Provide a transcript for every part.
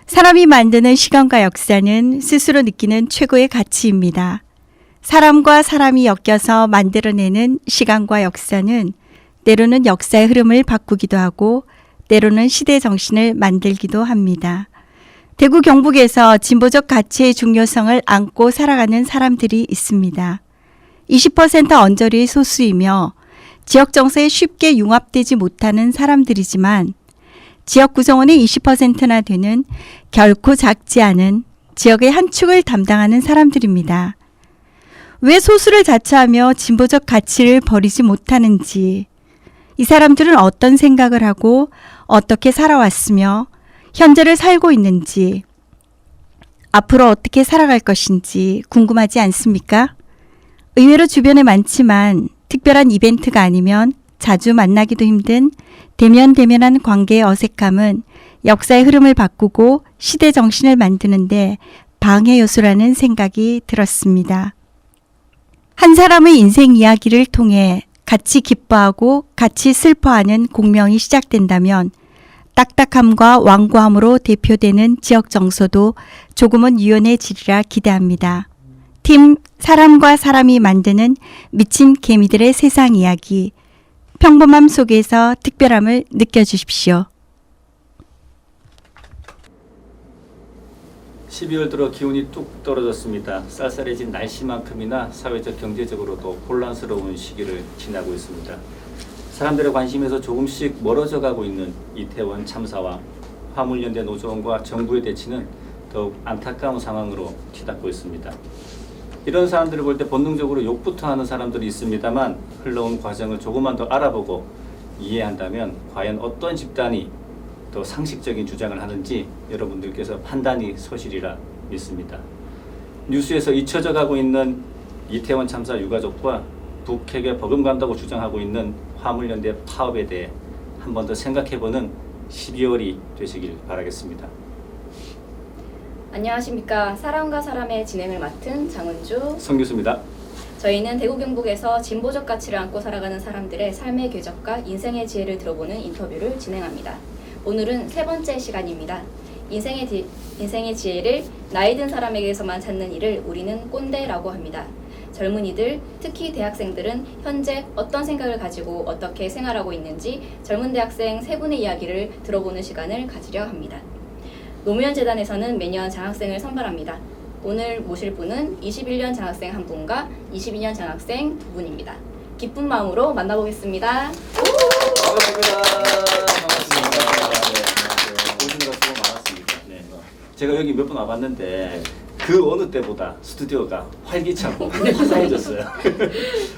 사람이 만드는 시간과 역사는 스스로 느끼는 최고의 가치입니다. 사람과 사람이 엮여서 만들어내는 시간과 역사는 때로는 역사의 흐름을 바꾸기도 하고 때로는 시대 정신을 만들기도 합니다. 대구 경북에서 진보적 가치의 중요성을 안고 살아가는 사람들이 있습니다. 20% 언저리 소수이며 지역 정서에 쉽게 융합되지 못하는 사람들이지만 지역 구성원의 20%나 되는 결코 작지 않은 지역의 한 축을 담당하는 사람들입니다. 왜 소수를 자처하며 진보적 가치를 버리지 못하는지, 이 사람들은 어떤 생각을 하고 어떻게 살아왔으며 현재를 살고 있는지, 앞으로 어떻게 살아갈 것인지 궁금하지 않습니까? 의외로 주변에 많지만 특별한 이벤트가 아니면 자주 만나기도 힘든 대면대면한 관계의 어색함은 역사의 흐름을 바꾸고 시대 정신을 만드는데 방해 요소라는 생각이 들었습니다. 한 사람의 인생 이야기를 통해 같이 기뻐하고 같이 슬퍼하는 공명이 시작된다면 딱딱함과 완고함으로 대표되는 지역 정서도 조금은 유연해지리라 기대합니다. 팀 사람과 사람이 만드는 미친 개미들의 세상 이야기, 평범함 속에서 특별함을 느껴주십시오. 12월 들어 기온이 뚝 떨어졌습니다. 쌀쌀해진 날씨만큼이나 사회적 경제적으로도 혼란스러운 시기를 지나고 있습니다. 사람들의 관심에서 조금씩 멀어져 가고 있는 이태원 참사와 화물연대 노조원과 정부의 대치는 더욱 안타까운 상황으로 치닫고 있습니다. 이런 사람들을 볼 때 본능적으로 욕부터 하는 사람들이 있습니다만 흘러온 과정을 조금만 더 알아보고 이해한다면 과연 어떤 집단이 더 상식적인 주장을 하는지 여러분들께서 판단이 서시리라 믿습니다. 뉴스에서 잊혀져 가고 있는 이태원 참사 유가족과 북핵에 버금간다고 주장하고 있는 화물연대 파업에 대해 한 번 더 생각해보는 12월이 되시길 바라겠습니다. 안녕하십니까. 사람과 사람의 진행을 맡은 장은주 성교수입니다. 저희는 대구 경북에서 진보적 가치를 안고 살아가는 사람들의 삶의 궤적과 인생의 지혜를 들어보는 인터뷰를 진행합니다. 오늘은 세 번째 시간입니다. 인생의 지혜를 나이 든 사람에게서만 찾는 일을 우리는 꼰대라고 합니다. 젊은이들, 특히 대학생들은 현재 어떤 생각을 가지고 어떻게 생활하고 있는지 젊은 대학생 세 분의 이야기를 들어보는 시간을 가지려 합니다. 노무현 재단에서는 매년 장학생을 선발합니다. 오늘 모실 분은 21년 장학생 한 분과 22년 장학생 두 분입니다. 기쁜 마음으로 만나보겠습니다. 반갑습니다. 오시느라 수고 많았습니다. 네. 제가 여기 몇 번 와봤는데 그 어느 때보다 스튜디오가 활기차고 화사해졌어요.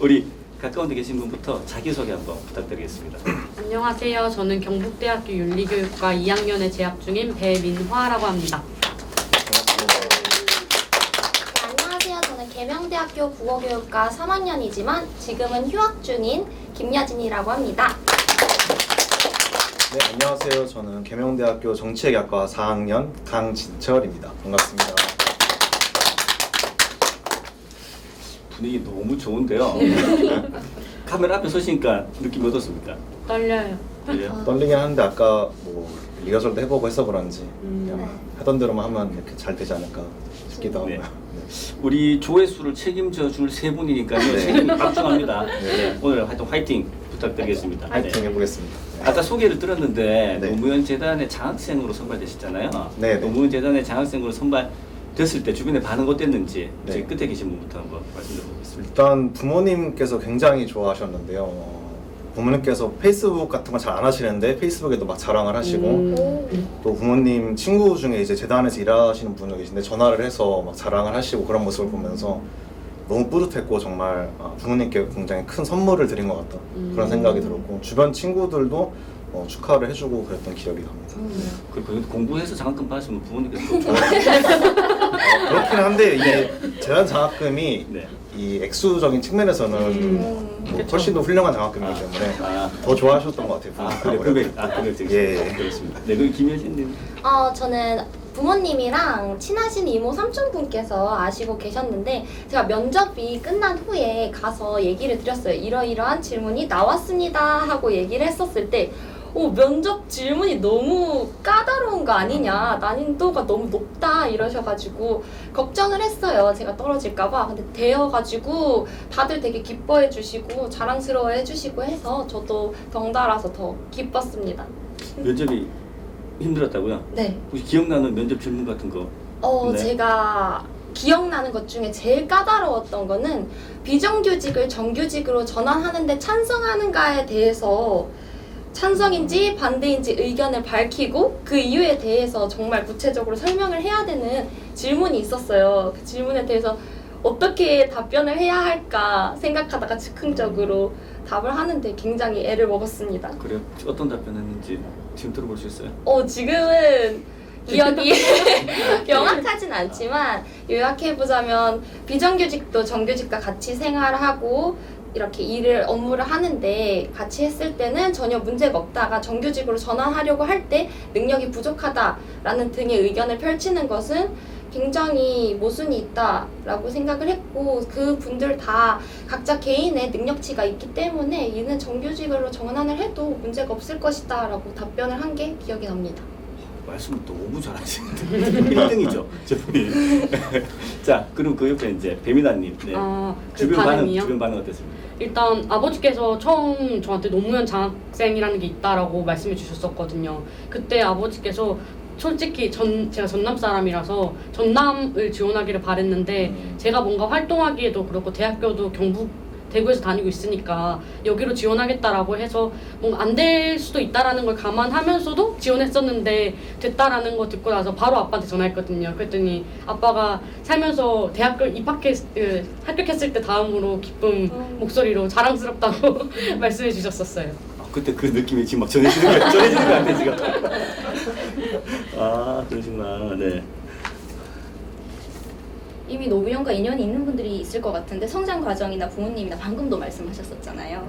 우리 가까운 데 계신 분부터 자기소개 한번 부탁드리겠습니다. 안녕하세요. 저는 경북대학교 윤리교육과 2학년에 재학 중인 배민화라고 합니다. 네, 안녕하세요. 저는 계명대학교 국어교육과 3학년이지만 지금은 휴학 중인 김여진이라고 합니다. 네, 안녕하세요. 저는 계명대학교 정치외교학과 4학년 강진철입니다. 반갑습니다. 분위기 너무 좋은데요. 카메라 앞에 서시니까 느낌이 어떻습니까? 떨려요. 그래요? 떨리긴 하는데 아까 뭐 리허설도 해보고 해서 그런지 그냥 하던 대로만 하면 이렇게 잘 되지 않을까 싶기도 하고요. 네. 우리 조회수를 책임져 줄 세 분이니까요. 네. 책임이 박중합니다. 네. 오늘 하여튼 화이팅 부탁드리겠습니다. 파이팅 네. 해보겠습니다. 네. 아까 소개를 들었는데 네. 노무현 재단의 장학생으로 선발되셨잖아요. 네, 네. 노무현 재단의 장학생으로 선발됐을 때 주변의 반응 어땠는지 네. 제 끝에 계신 분부터 한번 말씀드려보겠습니다. 일단 부모님께서 굉장히 좋아하셨는데요. 부모님께서 페이스북 같은 거 잘 안 하시는데 페이스북에도 막 자랑을 하시고 또 부모님 친구 중에 이제 재단에서 일하시는 분이 계신데 전화를 해서 막 자랑을 하시고 그런 모습을 보면서 너무 뿌듯했고 정말 부모님께 굉장히 큰 선물을 드린 것 같다 그런 생각이 들었고 주변 친구들도 축하를 해주고 그랬던 기억이 납니다. 그 공부해서 장학금 받으시면 부모님께서 또 좋아하시죠. 그렇긴 한데 이게 재단 장학금이 네. 이 액수적인 측면에서는 뭐 훨씬 더 훌륭한 장학금이기 때문에 더 좋아하셨던 것 같아요. 그래, 금액 예. 그렇습니다. 네, 그럼 김효진님. 저는 부모님이랑 친하신 이모 삼촌분께서 아시고 계셨는데 제가 면접이 끝난 후에 가서 얘기를 드렸어요. 이러이러한 질문이 나왔습니다 하고 얘기를 했었을 때 면접 질문이 너무 까다로운 거 아니냐, 난이도가 너무 높다 이러셔가지고 걱정을 했어요. 제가 떨어질까봐. 근데 되어가지고 다들 되게 기뻐해 주시고 자랑스러워해 주시고 해서 저도 덩달아서 더 기뻤습니다. 면접이 힘들었다고요? 네. 혹시 기억나는 면접 질문 같은 거? 네. 제가 기억나는 것 중에 제일 까다로웠던 거는 비정규직을 정규직으로 전환하는데 찬성하는가에 대해서 찬성인지 반대인지 의견을 밝히고 그 이유에 대해서 정말 구체적으로 설명을 해야 되는 질문이 있었어요. 그 질문에 대해서 어떻게 답변을 해야 할까 생각하다가 즉흥적으로 답을 하는데 굉장히 애를 먹었습니다. 그래요? 어떤 답변했는지 지금 들어볼 수 있어요? 지금은 기억이 명확하진 않지만 요약해보자면 비정규직도 정규직과 같이 생활하고 이렇게 업무를 하는데 같이 했을 때는 전혀 문제가 없다가 정규직으로 전환하려고 할 때 능력이 부족하다라는 등의 의견을 펼치는 것은 굉장히 모순이 있다라고 생각을 했고 그 분들 다 각자 개인의 능력치가 있기 때문에 이는 정규직으로 전환을 해도 문제가 없을 것이다 라고 답변을 한 게 기억이 납니다. 말씀을 너무 잘하시는데 1등이죠 저분이. 자 그럼 그 옆에 이제 배미나님 네. 그 주변 반응이요? 반응 어땠습니까? 일단 아버지께서 처음 저한테 노무현 장학생이라는 게 있다라고 말씀해 주셨었거든요. 그때 아버지께서 솔직히 제가 전남 사람이라서 전남을 지원하기를 바랬는데 제가 뭔가 활동하기에도 그렇고 대학교도 대구에서 다니고 있으니까 여기로 지원하겠다라고 해서 뭔가 안 될 수도 있다라는 걸 감안하면서도 지원했었는데 됐다라는 거 듣고 나서 바로 아빠한테 전화했거든요. 그랬더니 아빠가 살면서 대학교 합격했을 때 다음으로 기쁜 목소리로 자랑스럽다고 말씀해 주셨었어요. 그때 그 느낌이 지금 막 전해지는 것 같아 지금. 아 그러시구나. 네. 이미 노무현과 인연이 있는 분들이 있을 것 같은데 성장 과정이나 부모님이나 방금도 말씀하셨었잖아요.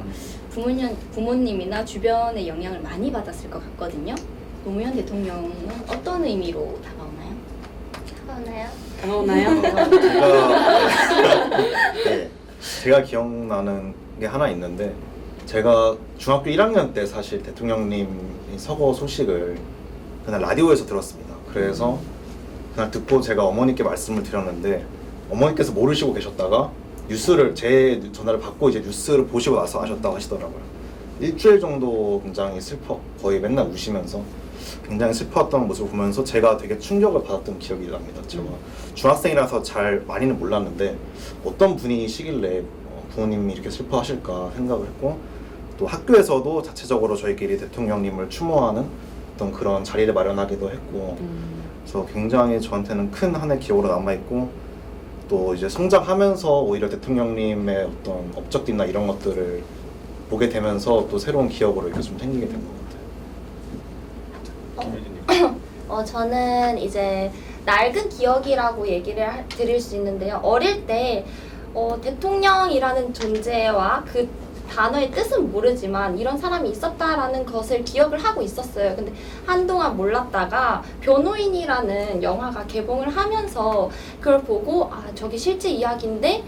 부모님이나 주변의 영향을 많이 받았을 것 같거든요. 노무현 대통령은 어떤 의미로 다가오나요? 제가 기억나는 게 하나 있는데 제가 중학교 1학년 때 사실 대통령님이 서거 소식을 그날 라디오에서 들었습니다. 그래서 그날 듣고 제가 어머니께 말씀을 드렸는데 어머니께서 모르시고 계셨다가 제 전화를 받고 이제 뉴스를 보시고 나서 아셨다고 하시더라고요. 일주일 정도 굉장히 거의 맨날 우시면서 굉장히 슬퍼했던 모습을 보면서 제가 되게 충격을 받았던 기억이 납니다. 제가 중학생이라서 잘 많이는 몰랐는데 어떤 분이시길래 부모님이 이렇게 슬퍼하실까 생각을 했고 또 학교에서도 자체적으로 저희끼리 대통령님을 추모하는 어떤 그런 자리를 마련하기도 했고 그래서 굉장히 저한테는 큰 한 해 기억으로 남아있고 또 이제 성장하면서 오히려 대통령님의 어떤 업적들이나 이런 것들을 보게 되면서 또 새로운 기억으로 이렇게 좀 생기게 된 것 같아요. 저는 이제 낡은 기억이라고 얘기를 드릴 수 있는데요. 어릴 때 대통령이라는 존재와 그 단어의 뜻은 모르지만 이런 사람이 있었다라는 것을 기억을 하고 있었어요. 근데 한동안 몰랐다가 변호인이라는 영화가 개봉을 하면서 그걸 보고 저게 실제 이야기인데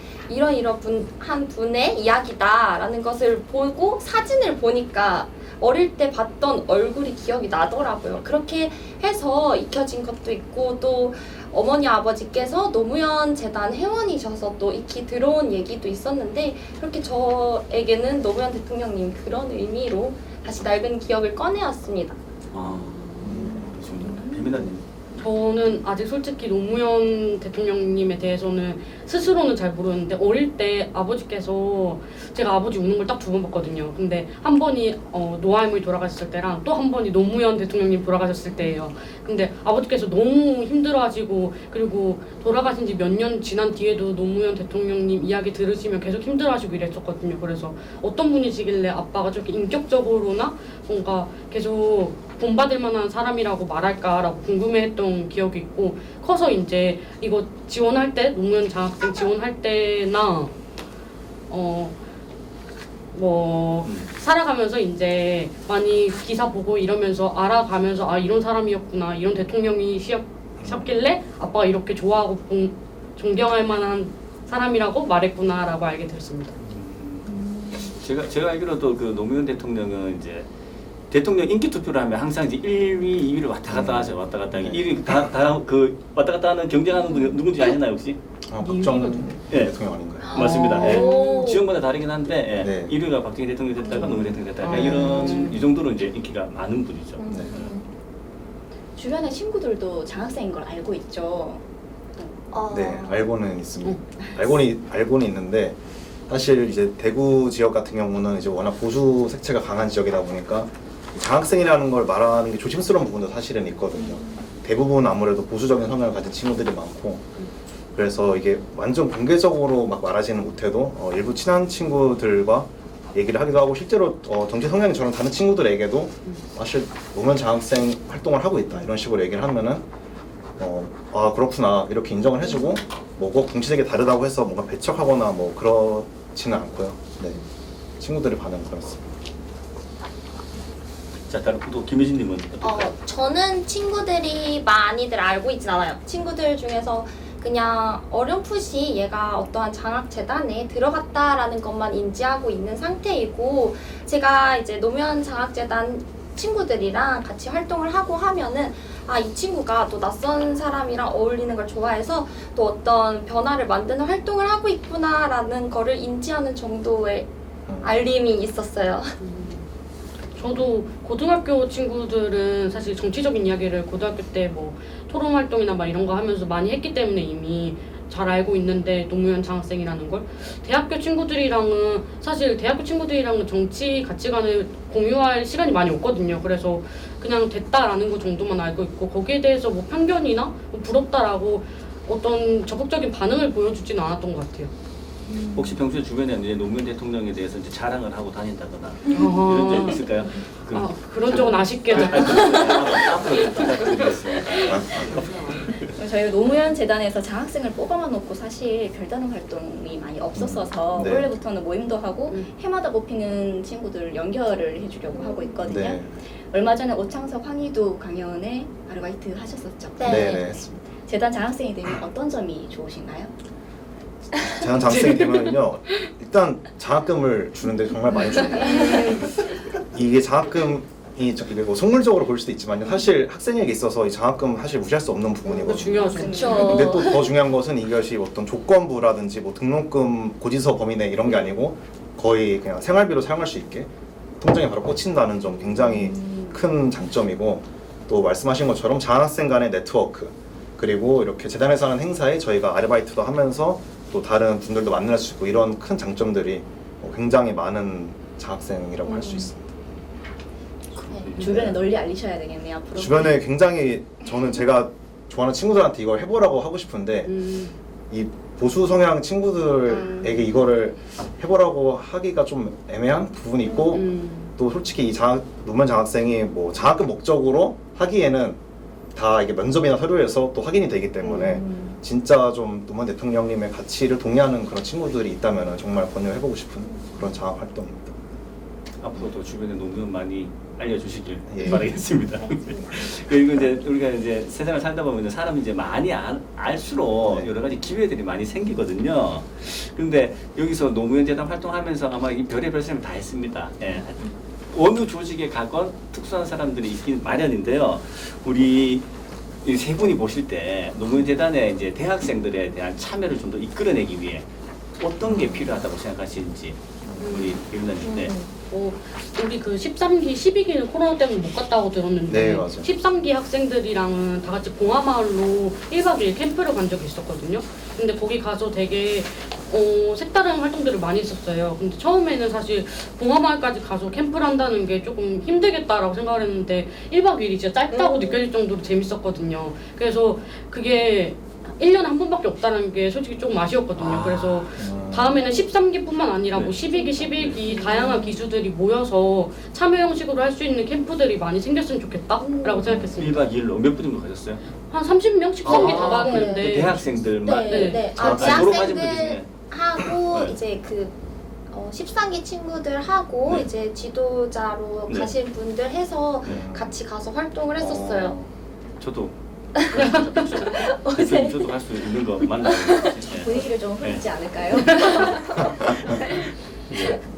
한 분의 이야기다라는 것을 보고 사진을 보니까 어릴 때 봤던 얼굴이 기억이 나더라고요. 그렇게 해서 익혀진 것도 있고 또 어머니 아버지께서 노무현 재단 회원이셔서 또 익히 들어온 얘기도 있었는데 그렇게 저에게는 노무현 대통령님 그런 의미로 다시 낡은 기억을 꺼내왔습니다. 그렇군요. 배미나님. 저는 아직 솔직히 노무현 대통령님에 대해서는 스스로는 잘 모르는데 어릴 때 아버지께서 제가 아버지 우는 걸 딱 2번 봤거든요. 근데 한 번이 노아할머니 돌아가셨을 때랑 또 한 번이 노무현 대통령님 돌아가셨을 때예요. 근데 아버지께서 너무 힘들어하시고 그리고 돌아가신 지 몇 년 지난 뒤에도 노무현 대통령님 이야기 들으시면 계속 힘들어하시고 이랬었거든요. 그래서 어떤 분이시길래 아빠가 저렇게 인격적으로나 뭔가 계속 본받을 만한 사람이라고 말할까라고 궁금해했던 기억이 있고 커서 이제 이거 지원할 때 노무현 장학생 지원할 때나 살아가면서 이제 많이 기사 보고 이러면서 알아가면서 이런 사람이었구나 이런 대통령이셨길래 아빠가 이렇게 좋아하고 존경할 만한 사람이라고 말했구나라고 알게 됐습니다. 제가 알기로도 그 노무현 대통령은 이제 대통령 인기 투표를 하면 항상 이제 1위, 2위를 왔다 갔다 하죠. 왔다 갔다. 1위 그 왔다 갔다 하는 경쟁하는 분이 누군지 아시나요 혹시? 박정희 예. 대통령 아닌가요? 맞습니다. 예. 오. 지역마다 다르긴 한데 예. 네. 1위가 박정희 대통령이 됐다가 노무현 대통령이 됐다가 이런 이 정도로 이제 인기가 많은 분이죠. 네. 주변의 친구들도 장학생인 걸 알고 있죠. 네, 알고는 있습니다. 알고는 있는데 사실 이제 대구 지역 같은 경우는 이제 워낙 보수 색채가 강한 지역이다 보니까 장학생이라는 걸 말하는 게 조심스러운 부분도 사실은 있거든요. 대부분 아무래도 보수적인 성향을 가진 친구들이 많고 그래서 이게 완전 공개적으로 막 말하지는 못해도 일부 친한 친구들과 얘기를 하기도 하고 실제로 정치 성향이 저런 다른 친구들에게도 사실 노무현 장학생 활동을 하고 있다 이런 식으로 얘기를 하면은 아 그렇구나 이렇게 인정을 해주고 뭐고 정치색이 다르다고 해서 뭔가 배척하거나 뭐 그렇지는 않고요. 네, 친구들의 반응은 그렇습니다. 자, 다른 또 김혜진님은 어떨까요? 저는 친구들이 많이들 알고 있진 않아요. 친구들 중에서 그냥 어렴풋이 얘가 어떠한 장학재단에 들어갔다라는 것만 인지하고 있는 상태이고 제가 이제 노무현 장학재단 친구들이랑 같이 활동을 하고 하면은 아, 이 친구가 또 낯선 사람이랑 어울리는 걸 좋아해서 또 어떤 변화를 만드는 활동을 하고 있구나라는 거를 인지하는 정도의 알림이 있었어요. 저도 고등학교 친구들은 사실 정치적인 이야기를 고등학교 때 뭐 토론 활동이나 막 이런 거 하면서 많이 했기 때문에 이미 잘 알고 있는데 노무현 장학생이라는 걸 대학교 친구들이랑은 사실 대학교 친구들이랑은 정치 가치관을 공유할 시간이 많이 없거든요. 그래서 그냥 됐다라는 거 정도만 알고 있고 거기에 대해서 뭐 편견이나 뭐 부럽다라고 어떤 적극적인 반응을 보여주지는 않았던 것 같아요. 혹시 평소에 주변에 이제 노무현 대통령에 대해서 이제 자랑을 하고 다닌다거나 이런 적 있을까요? 그런 적은 아쉽게도. 앞으로 부탁드리겠습니다. 저희 노무현 재단에서 장학생을 뽑아만 놓고 사실 별다른 활동이 많이 없었어서 네. 원래부터는 모임도 하고 해마다 뽑히는 친구들 연결을 해주려고 하고 있거든요. 네, 얼마 전에 오창석 황희도 강연에 아르바이트 하셨었죠. 네. 재단 장학생이 되면 어떤 점이 좋으신가요? 재단 장학생이 되면요 일단 장학금을 주는데 정말 많이 줍니다. 이게 장학금이 이게 뭐 속물적으로 볼 수도 있지만요 사실 학생에게 있어서 이 장학금 사실 무시할 수 없는 부분이거든요. 중요하죠. 근데 또 더 중요한 것은 이것이 어떤 조건부라든지 뭐 등록금 고지서 범위 내 이런 게 아니고 거의 그냥 생활비로 사용할 수 있게 통장에 바로 꽂힌다는 점 굉장히 큰 장점이고 또 말씀하신 것처럼 장학생 간의 네트워크 그리고 이렇게 재단에서 하는 행사에 저희가 아르바이트도 하면서 또 다른 분들도 만날 수 있고 이런 큰 장점들이 굉장히 많은 장학생이라고 할 수 있습니다. 주변에 널리 알리셔야 되겠네요. 앞으로. 주변에 굉장히 저는 제가 좋아하는 친구들한테 이걸 해보라고 하고 싶은데 이 보수 성향 친구들에게 이거를 해보라고 하기가 좀 애매한 부분이 있고 또 솔직히 이 노무현 장학생이 뭐 장학금 목적으로 하기에는 다 이게 면접이나 서류에서 또 확인이 되기 때문에 진짜 좀 노무현 대통령님의 가치를 동의하는 그런 친구들이 있다면 정말 권유해보고 싶은 그런 장학 활동입니다. 앞으로도 주변에 노무현 많이 알려주시길 예. 바라겠습니다. 그리고 이제 우리가 이제 세상을 살다 보면 사람이 이제 많이 알수록 네. 여러 가지 기회들이 많이 생기거든요. 그런데 여기서 노무현 재단 활동하면서 아마 이 별의별 생각 다 했습니다. 예. 어느 조직에 가건 특수한 사람들이 있긴 마련인데요. 우리 이 세 분이 보실 때 노무현 재단의 이제 대학생들에 대한 참여를 좀 더 이끌어내기 위해 어떤 게 필요하다고 생각하시는지 우리 김은아님. 네. 우리 그 13기, 12기는 코로나 때문에 못 갔다고 들었는데 네, 맞아요. 13기 학생들이랑은 다 같이 봉화마을로 1박 2일 캠프를 간 적이 있었거든요. 근데 거기 가서 되게 색다른 활동들을 많이 했었어요. 근데 처음에는 사실 봉화마을까지 가서 캠프를 한다는 게 조금 힘들겠다라고 생각을 했는데 1박 2일이 진짜 짧다고 느껴질 정도로 재밌었거든요. 그래서 그게 1년에 한 번밖에 없다는 게 솔직히 조금 아쉬웠거든요. 그래서 다음에는 13기뿐만 아니라 뭐 12기, 11기 다양한 기수들이 모여서 참여 형식으로 할 수 있는 캠프들이 많이 생겼으면 좋겠다라고 생각했습니다. 1박 2일로 몇 분 정도 가셨어요? 한 30명, 13기 다 그 갔는데 대학생들만? 네. 졸업하신 분들이시네. 하고 네. 이제 그 13기 친구들 하고 네. 이제 지도자로 네. 가신 분들 해서 네. 같이 가서 활동을 했었어요. 저도 대표님 저도 할 수 있는 거 맞나요? 네. 분위기를 좀 흐리지 않을까요?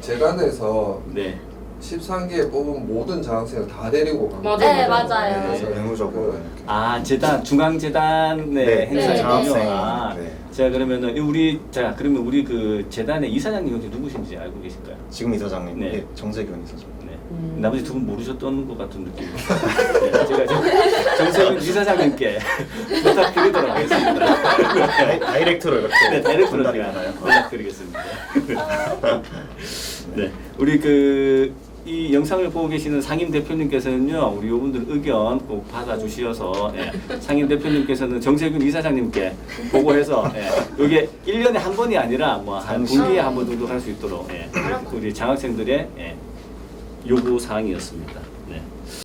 재단에서 네. 13기에 뽑은 모든 장학생을 다 데리고 간 맞아요. 거예요. 네, 맞아요. 그래서 내무적으로 그 이렇게. 아 재단 중앙재단의 네, 행사군요. 장학생. 아, 네. 자 그러면은 그러면 우리 그 재단의 이사장님 혹시 누구신지 알고 계실까요? 지금 이사장님, 네. 예, 정세균 이사장. 네. 나머지 두 분 모르셨던 것 같은 느낌이. 네, 제가 정세균 이사장님께 부탁드리도록 하겠습니다. 다이렉트로 이렇게 네, 다이렉트로 전달이 제가 되나요? 연락드리겠습니다. 네, 우리 이 영상을 보고 계시는 상임 대표님께서는요, 우리 요분들 의견 꼭 받아주시어서 상임 대표님께서는 정세균 이사장님께 보고해서 이게 1년에 한 번이 아니라 뭐 한 분기에 한 번 정도 할 수 있도록 우리 장학생들의 요구 사항이었습니다.